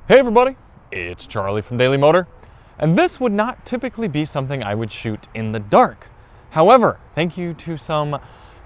Hey everybody, it's Charlie from Daily Motor, and this would not typically be something I would shoot in the dark. However, thank you to some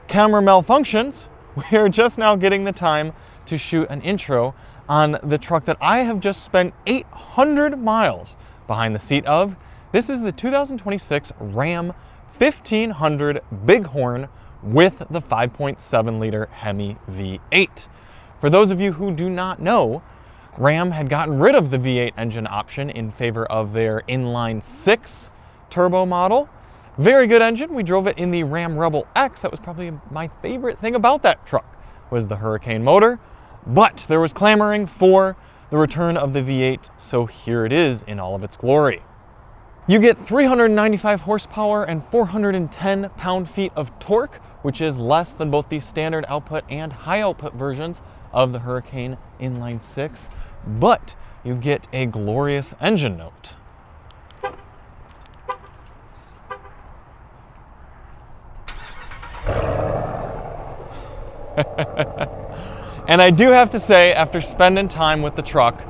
camera malfunctions, we are just now getting the time to shoot an intro on the truck that I have just spent 800 miles behind the seat of. This is the 2026 Ram 1500 Bighorn with the 5.7 liter Hemi V8. For those of you who do not know, Ram had gotten rid of the V8 engine option in favor of their inline 6 turbo model. Very good engine. We drove it in the Ram Rebel X. That was probably my favorite thing about that truck, was the Hurricane motor. But there was clamoring for the return of the V8, so here it is in all of its glory. You get 395 horsepower and 410 pound-feet of torque, which is less than both the standard output and high output versions of the Hurricane inline 6, but you get a glorious engine note. And I do have to say, after spending time with the truck,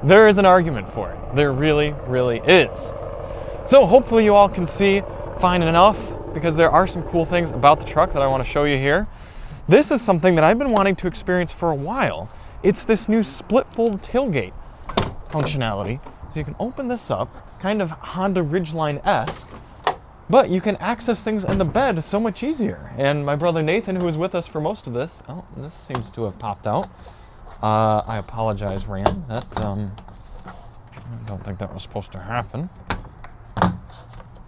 there is an argument for it. There really, really is. So hopefully you all can see fine enough, because there are some cool things about the truck that I want to show you here. This is something that I've been wanting to experience for a while. It's this new split fold tailgate functionality. So you can open this up, kind of Honda Ridgeline-esque, but you can access things in the bed so much easier. And my brother Nathan, who was with us for most of this, oh, this seems to have popped out. I apologize, Ram. That, I don't think that was supposed to happen.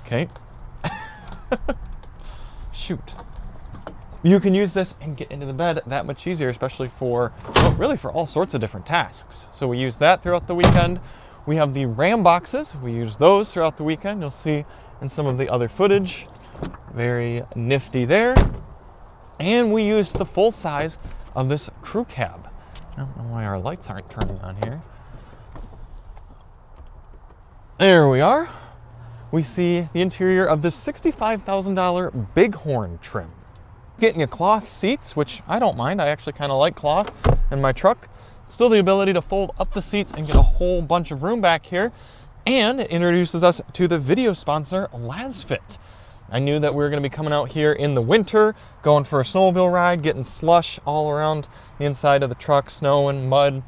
Okay. Shoot. You can use this and get into the bed that much easier, especially for, well, really for all sorts of different tasks. So we use that throughout the weekend. We have the Ram boxes. We use those throughout the weekend. You'll see in some of the other footage. Very nifty there. And we use the full size of this crew cab. I don't know why our lights aren't turning on here. There we are. We see the interior of this $65,000 Bighorn trim. Getting you cloth seats, which I don't mind. I actually kind of like cloth in my truck. Still the ability to fold up the seats and get a whole bunch of room back here. And it introduces us to the video sponsor, LazFit. I knew that we were going to be coming out here in the winter, going for a snowmobile ride, getting slush all around the inside of the truck, snow and mud.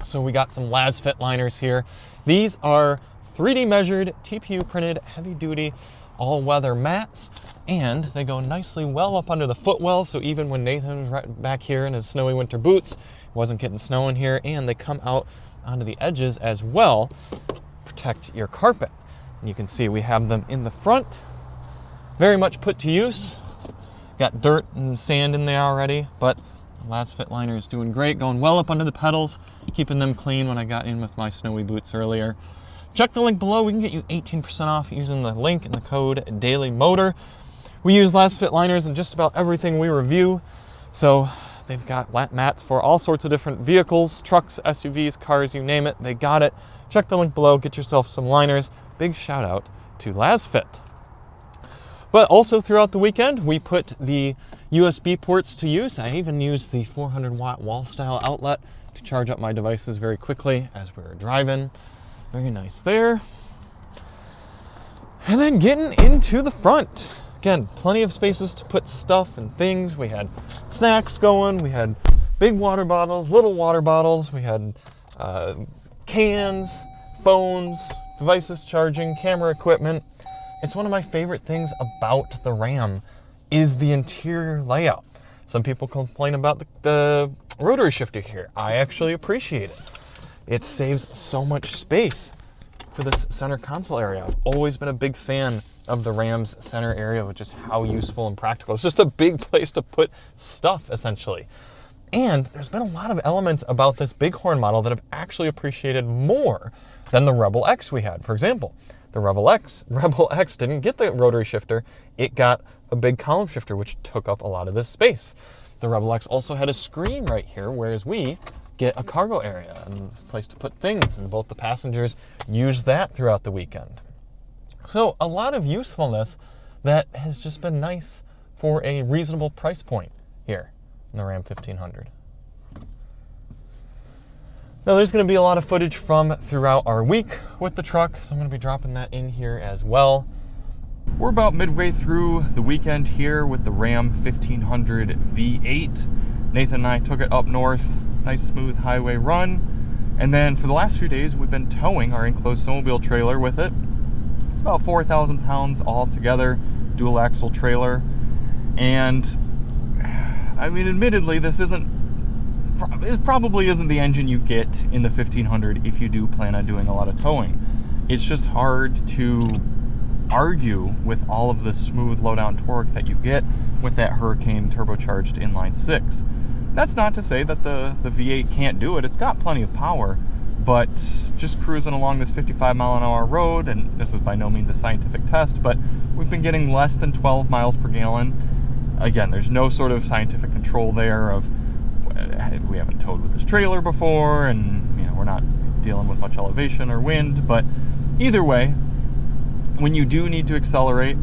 So we got some LazFit liners here. These are 3D measured, TPU printed, heavy duty, all weather mats, and they go nicely well up under the footwell. So even when Nathan was right back here in his snowy winter boots, it wasn't getting snow in here, and they come out onto the edges as well, protect your carpet. And you can see we have them in the front, very much put to use. Got dirt and sand in there already, but the LazFit liner is doing great, going well up under the pedals, keeping them clean when I got in with my snowy boots earlier. Check the link below. We can get you 18% off using the link and the code Daily Motor. We use LazFit liners in just about everything we review. So they've got mats for all sorts of different vehicles, trucks, SUVs, cars, you name it, they got it. Check the link below, get yourself some liners. Big shout out to LazFit. But also throughout the weekend, we put the USB ports to use. I even used the 400 watt wall style outlet to charge up my devices very quickly as we were driving. Very nice there. And then getting into the front. Again, plenty of spaces to put stuff and things. We had snacks going. We had big water bottles, little water bottles. We had cans, phones, devices charging, camera equipment. It's one of my favorite things about the Ram is the interior layout. Some people complain about the rotary shifter here. I actually appreciate it. It saves so much space for this center console area. I've always been a big fan of the Ram's center area, which is how useful and practical. It's just a big place to put stuff, essentially. And there's been a lot of elements about this Bighorn model that I've actually appreciated more than the Rebel X we had. For example, the Rebel X didn't get the rotary shifter. It got a big column shifter, which took up a lot of this space. The Rebel X also had a screen right here, whereas we get a cargo area and a place to put things, and both the passengers use that throughout the weekend. So a lot of usefulness that has just been nice for a reasonable price point here in the Ram 1500. Now there's going to be a lot of footage from throughout our week with the truck, so I'm going to be dropping that in here as well. We're about midway through the weekend here with the Ram 1500 V8. Nathan and I took it up north, nice smooth highway run. And then for the last few days, we've been towing our enclosed snowmobile trailer with it. It's about 4,000 pounds all together, dual axle trailer. And I mean, admittedly, it probably isn't the engine you get in the 1500 if you do plan on doing a lot of towing. It's just hard to argue with all of the smooth low-down torque that you get with that Hurricane turbocharged inline six. That's not to say that the V8 can't do it. It's got plenty of power, but just cruising along this 55 mile an hour road, and this is by no means a scientific test, but we've been getting less than 12 miles per gallon. Again, there's no sort of scientific control there of, we haven't towed with this trailer before, and we're not dealing with much elevation or wind, but either way, when you do need to accelerate,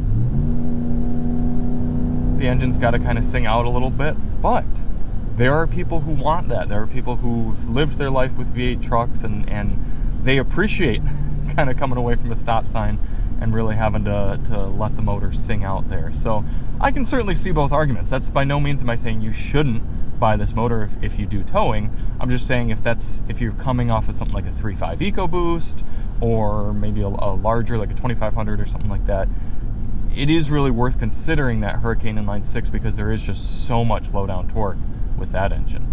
the engine's got to kind of sing out a little bit, but there are people who want that. There are people who lived their life with V8 trucks, and they appreciate kind of coming away from a stop sign and really having to let the motor sing out there. So I can certainly see both arguments. That's by no means am I saying you shouldn't buy this motor if you do towing. I'm just saying if you're coming off of something like a 3.5 EcoBoost or maybe a larger, like a 2500 or something like that, it is really worth considering that Hurricane inline six, because there is just so much low down torque with that engine.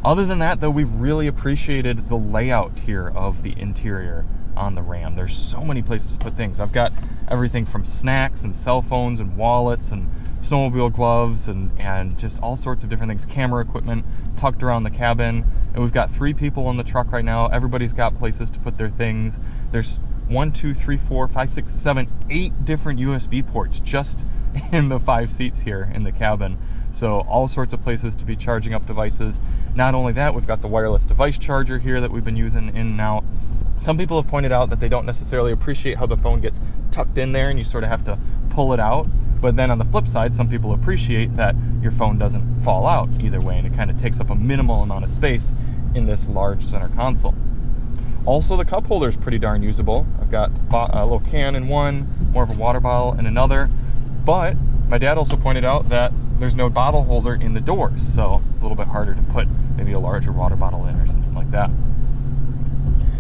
Other than that, though, we've really appreciated the layout here of the interior on the Ram. There's so many places to put things. I've got everything from snacks and cell phones and wallets and snowmobile gloves and just all sorts of different things, camera equipment tucked around the cabin. And we've got 3 people in the truck right now. Everybody's got places to put their things. There's 1, 2, 3, 4, 5, 6, 7, 8 different USB ports just in the 5 seats here in the cabin. So all sorts of places to be charging up devices. Not only that, we've got the wireless device charger here that we've been using in and out. Some people have pointed out that they don't necessarily appreciate how the phone gets tucked in there and you sort of have to pull it out. But then on the flip side, some people appreciate that your phone doesn't fall out either way, and it kind of takes up a minimal amount of space in this large center console. Also, the cup holder is pretty darn usable. I've got a little can in one, more of a water bottle in another. But my dad also pointed out that there's no bottle holder in the doors, so it's a little bit harder to put maybe a larger water bottle in or something like that.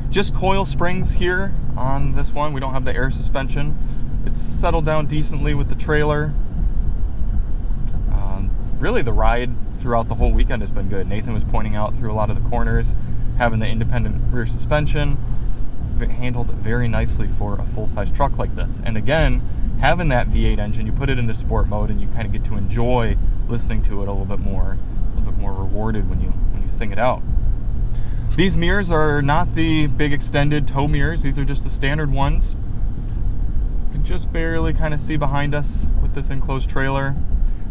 Just coil springs here on this one. We don't have the air suspension. It's settled down decently with the trailer. Really, the ride throughout the whole weekend has been good. Nathan was pointing out through a lot of the corners, having the independent rear suspension, handled very nicely for a full-size truck like this. And again, having that V8 engine, you put it into sport mode and you kind of get to enjoy listening to it a little bit more rewarded when you sing it out. These mirrors are not the big extended tow mirrors. These are just the standard ones. You can just barely kind of see behind us with this enclosed trailer.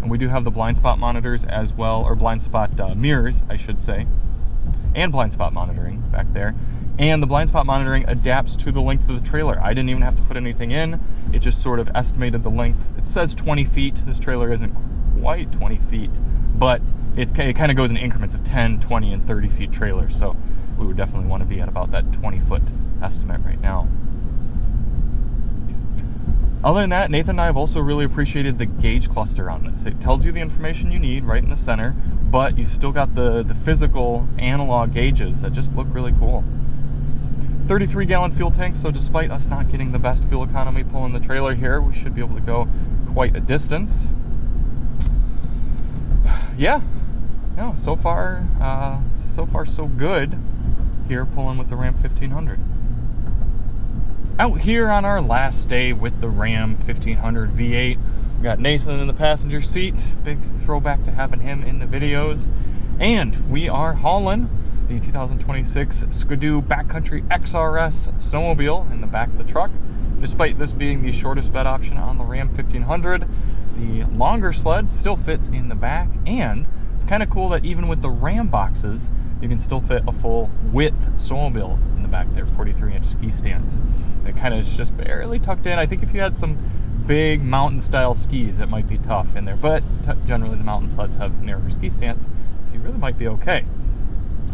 And we do have the blind spot monitors as well, or blind spot mirrors, I should say, and blind spot monitoring back there. And the blind spot monitoring adapts to the length of the trailer. I didn't even have to put anything in. It just sort of estimated the length. It says 20 feet. This trailer isn't quite 20 feet, but it kind of goes in increments of 10, 20, and 30 feet trailers. So we would definitely want to be at about that 20-foot estimate right now. Other than that, Nathan and I have also really appreciated the gauge cluster on this. It tells you the information you need right in the center, but you've still got the physical analog gauges that just look really cool. 33-gallon fuel tank, so despite us not getting the best fuel economy pulling the trailer here, we should be able to go quite a distance. Yeah, no, so far so good here pulling with the Ram 1500. Out here on our last day with the Ram 1500 V8, we got Nathan in the passenger seat. Big throwback to having him in the videos. And we are hauling the 2026 Skidoo Backcountry XRS snowmobile in the back of the truck. Despite this being the shortest bed option on the Ram 1500, the longer sled still fits in the back, and it's kind of cool that even with the Ram boxes, you can still fit a full width snowmobile in the back there, 43-inch ski stands. It kind of is just barely tucked in. I think if you had some big mountain style skis, it might be tough in there, but generally the mountain sleds have narrower ski stands, so you really might be okay.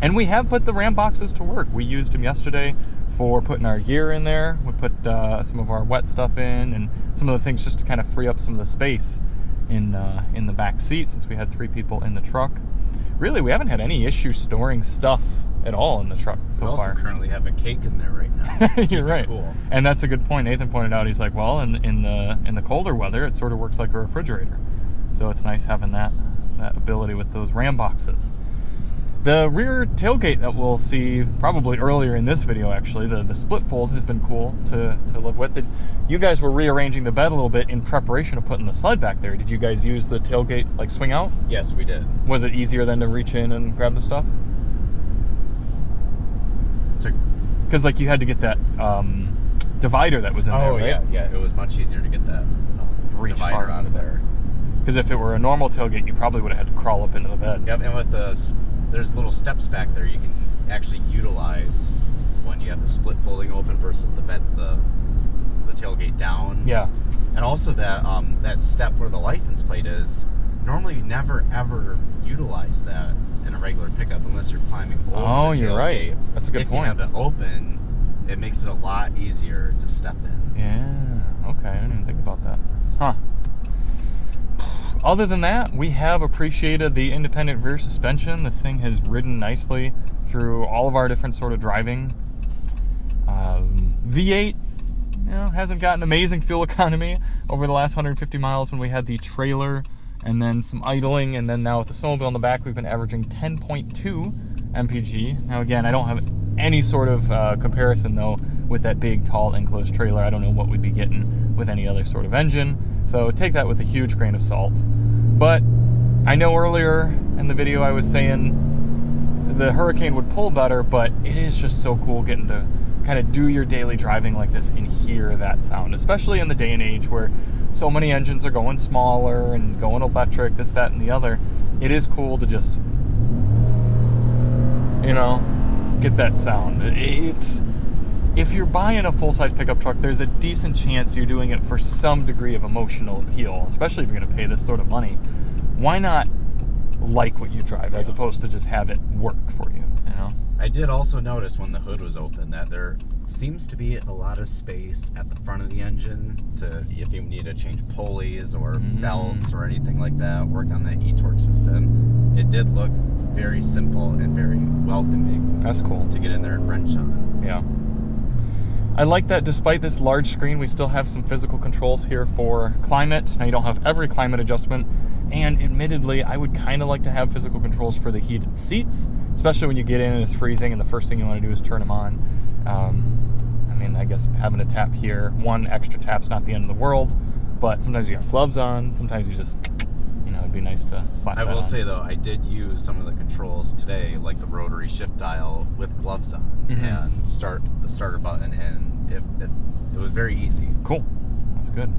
And we have put the Ram boxes to work. We used them yesterday for putting our gear in there. We put some of our wet stuff in and some of the things just to kind of free up some of the space in the back seat since we had 3 people in the truck. Really, we haven't had any issue storing stuff at all in the truck so far. We also currently have a cake in there right now. You're right. Cool. And that's a good point. Nathan pointed out, he's like, well, in the colder weather, it sort of works like a refrigerator. So it's nice having that ability with those Ram boxes. The rear tailgate that we'll see probably earlier in this video, actually, the split fold has been cool to live with. You guys were rearranging the bed a little bit in preparation of putting the sled back there. Did you guys use the tailgate, like, swing out? Yes, we did. Was it easier then to reach in and grab the stuff? Because, like, you had to get that divider that was in there, right? Oh, yeah. It was much easier to get that divider out of there. Because if it were a normal tailgate, you probably would have had to crawl up into the bed. Yep, and with there's little steps back there you can actually utilize when you have the split folding open versus the tailgate down. Yeah. And also that step where the license plate is, normally you never ever utilize that in a regular pickup unless you're climbing over the tailgate. Oh, you're right. That's a good point. If you have it open, it makes it a lot easier to step in. Yeah. Okay, I didn't even think about that. Huh. Other than that, we have appreciated the independent rear suspension. This thing has ridden nicely through all of our different sort of driving. V-8, hasn't gotten amazing fuel economy over the last 150 miles when we had the trailer and then some idling, and then now with the snowmobile in the back, we've been averaging 10.2 mpg. Now again, I don't have any sort of comparison though with that big, tall, enclosed trailer. I don't know what we'd be getting with any other sort of engine. So take that with a huge grain of salt. But I know earlier in the video I was saying the Hurricane would pull better, but it is just so cool getting to kind of do your daily driving like this and hear that sound, especially in the day and age where so many engines are going smaller and going electric, this, that, and the other. It is cool to just, get that sound. If you're buying a full-size pickup truck, there's a decent chance you're doing it for some degree of emotional appeal, especially if you're going to pay this sort of money. Why not like what you drive as opposed to just have it work for you, I did also notice when the hood was open that there seems to be a lot of space at the front of the engine if you need to change pulleys or belts or anything like that, work on that e-torque system. It did look very simple and very welcoming. That's cool. To get in there and wrench on. Yeah. I like that despite this large screen, we still have some physical controls here for climate. Now, you don't have every climate adjustment, and admittedly, I would kind of like to have physical controls for the heated seats, especially when you get in and it's freezing and the first thing you want to do is turn them on. I guess having a tap here, one extra tap's not the end of the world, but sometimes you have gloves on, sometimes you just, it'd be nice to slap that on. I will say, though, I did use some of the controls today, like the rotary shift dial with gloves on, and start the starter button, and it was very easy. Cool. That's good.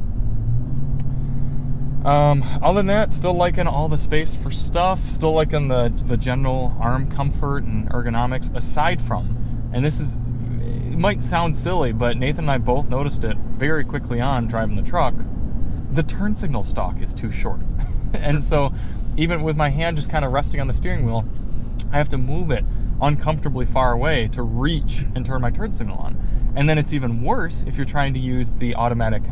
Other than that, still liking all the space for stuff, still liking the general arm comfort and ergonomics, aside from, and it might sound silly, but Nathan and I both noticed it very quickly on driving the truck, the turn signal stalk is too short. And so even with my hand just kind of resting on the steering wheel, I have to move it uncomfortably far away to reach and turn my turn signal on. And then it's even worse if you're trying to use the automatic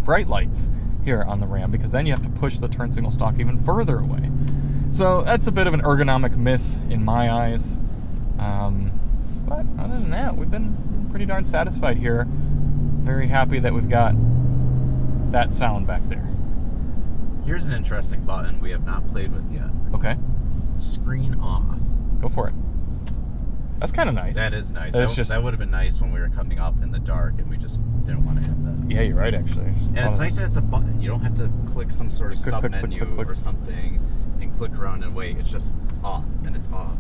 bright lights here on the Ram, because then you have to push the turn signal stalk even further away. So that's a bit of an ergonomic miss in my eyes. But other than that, we've been pretty darn satisfied here. Very happy that we've got that sound back there. Here's an interesting button we have not played with yet. Okay. Screen off. Go for it. That's kind of nice. That is nice. That would have been nice when we were coming up in the dark and we just didn't want to have that. Yeah, you're right, actually. And it's nice that it's a button. You don't have to click some sort of sub-menu or something and click around and wait. It's just off, and it's off.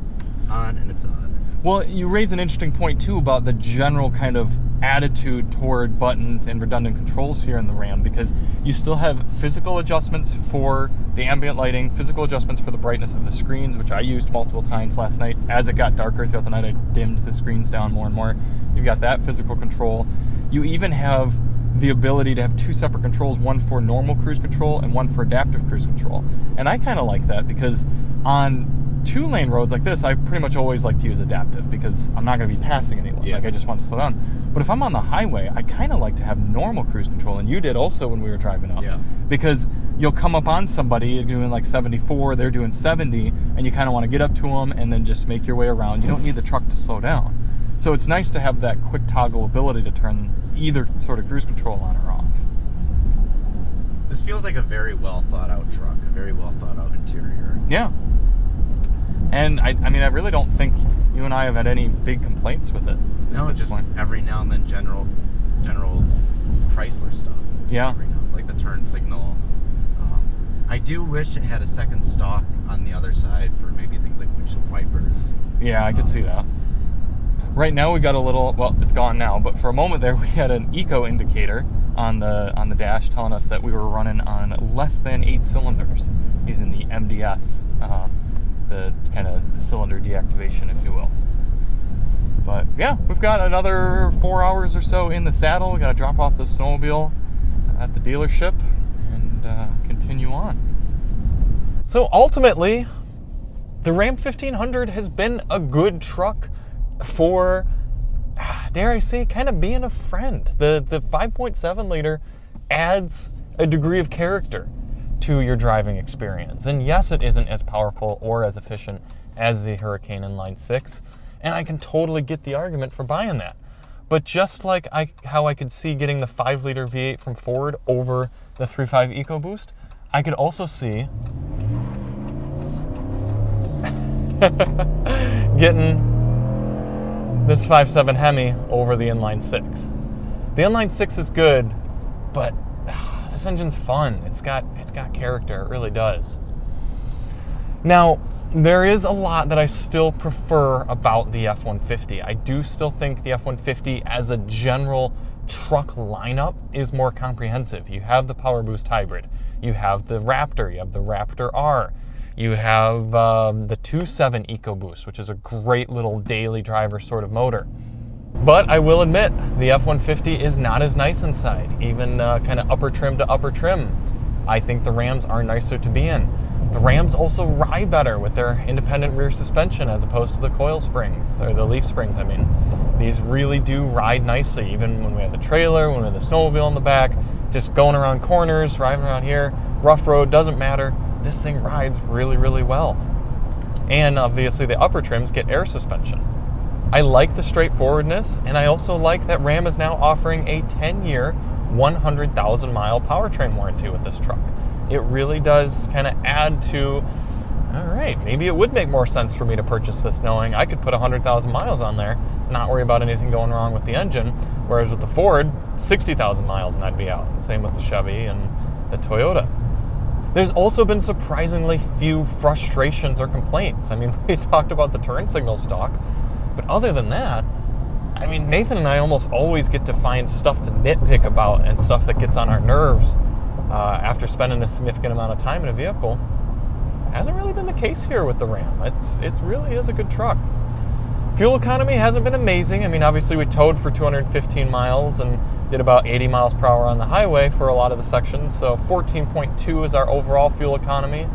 On, and it's on. Well, you raise an interesting point, too, about the general kind of attitude toward buttons and redundant controls here in the Ram, because you still have physical adjustments for the ambient lighting, physical adjustments for the brightness of the screens, which I used multiple times last night. As it got darker throughout the night, I dimmed the screens down more and more. You've got that physical control. You even have the ability to have two separate controls, one for normal cruise control and one for adaptive cruise control. And I kind of like that, because on 2-lane roads like this, I pretty much always like to use adaptive because I'm not going to be passing anyone. Yeah. Like, I just want to slow down. But if I'm on the highway, I kind of like to have normal cruise control, and you did also when we were driving up. Yeah. Because you'll come up on somebody doing like 74, they're doing 70, and you kind of want to get up to them and then just make your way around. You don't need the truck to slow down. So it's nice to have that quick toggle ability to turn either sort of cruise control on or off. This feels like a very well thought out truck, a very well thought out interior. Yeah. And I mean, I really don't think you and I have had any big complaints with it. No, just every now and then general Chrysler stuff. Yeah. Every now, like the turn signal. I do wish it had a second stalk on the other side for maybe things like windshield wipers. Yeah, I could see that. Right now we got a little, well, it's gone now, but for a moment there we had an eco indicator on the dash telling us that we were running on less than 8 cylinders using the MDS, the kind of cylinder deactivation, if you will. But yeah, we've got another 4 hours or so in the saddle. We got to drop off the snowmobile at the dealership and continue on. So ultimately, the Ram 1500 has been a good truck for, dare I say, kind of being a friend. The 5.7 liter adds a degree of character to your driving experience. And yes, it isn't as powerful or as efficient as the Hurricane Inline 6, and I can totally get the argument for buying that. But just like how I could see getting the 5 liter V8 from Ford over the 3.5 EcoBoost, I could also see getting this 5.7 Hemi over the Inline 6. The Inline 6 is good, but this engine's fun. It's got character. It really does. Now, there is a lot that I still prefer about the F-150. I do still think the F-150 as a general truck lineup is more comprehensive. You have the Power Boost Hybrid. You have the Raptor. You have the Raptor R. You have the 2.7 EcoBoost, which is a great little daily driver sort of motor. But I will admit, the F-150 is not as nice inside, even kind of upper trim to upper trim. I think the Rams are nicer to be in. The Rams also ride better with their independent rear suspension as opposed to the coil springs, or the leaf springs, I mean. These really do ride nicely, even when we have the trailer, when we have the snowmobile in the back, just going around corners, driving around here, rough road, doesn't matter. This thing rides really, really well. And obviously the upper trims get air suspension. I like the straightforwardness, and I also like that Ram is now offering a 10-year, 100,000 mile powertrain warranty with this truck. It really does kind of add to, all right, maybe it would make more sense for me to purchase this knowing I could put 100,000 miles on there, not worry about anything going wrong with the engine, whereas with the Ford, 60,000 miles and I'd be out. Same with the Chevy and the Toyota. There's also been surprisingly few frustrations or complaints. I mean, we talked about the turn signal stalk, but other than that, I mean, Nathan and I almost always get to find stuff to nitpick about and stuff that gets on our nerves after spending a significant amount of time in a vehicle. Hasn't really been the case here with the Ram. It really is a good truck. Fuel economy hasn't been amazing. I mean, obviously we towed for 215 miles and did about 80 miles per hour on the highway for a lot of the sections. So 14.2 is our overall fuel economy.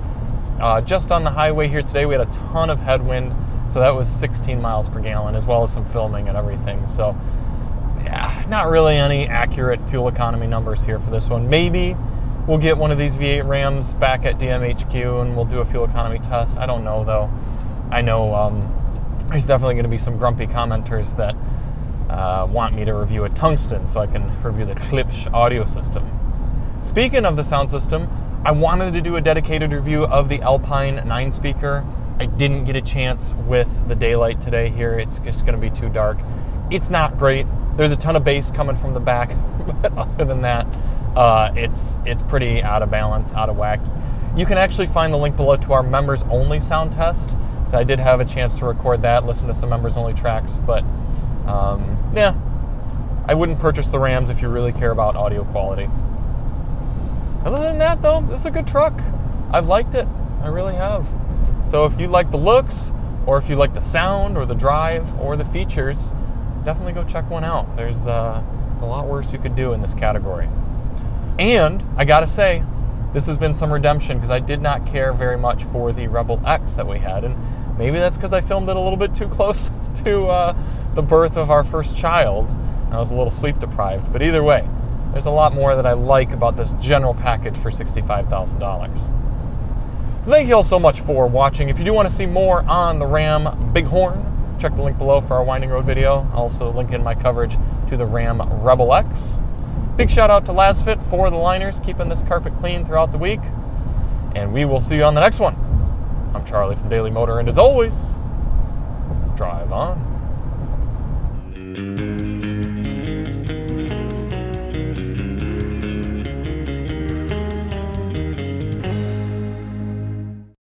Just on the highway here today, we had a ton of headwind. So that was 16 miles per gallon, as well as some filming and everything. So yeah, not really any accurate fuel economy numbers here for this one. Maybe we'll get one of these V8 Rams back at DMHQ and we'll do a fuel economy test. I don't know, though. I know there's definitely going to be some grumpy commenters that want me to review a tungsten so I can review the Klipsch audio system. Speaking of the sound system, I wanted to do a dedicated review of the Alpine 9-speaker. I didn't get a chance with the daylight today here. It's just going to be too dark. It's not great. There's a ton of bass coming from the back, but other than that, it's pretty out of balance, out of whack. You can actually find the link below to our members-only sound test. So I did have a chance to record that, listen to some members-only tracks, but yeah, I wouldn't purchase the Rams if you really care about audio quality. Other than that, though, this is a good truck. I've liked it. I really have. So if you like the looks, or if you like the sound, or the drive, or the features, definitely go check one out. There's a lot worse you could do in this category. And I gotta say, this has been some redemption because I did not care very much for the Rebel X that we had. And maybe that's because I filmed it a little bit too close to the birth of our first child. I was a little sleep deprived. But either way, there's a lot more that I like about this general package for $65,000. So thank you all so much for watching. If you do want to see more on the Ram Bighorn, check the link below for our Winding Road video. I'll also link in my coverage to the Ram Rebel X. Big shout out to LasFit for the liners, keeping this carpet clean throughout the week. And we will see you on the next one. I'm Charlie from Daily Motor, and as always, drive on.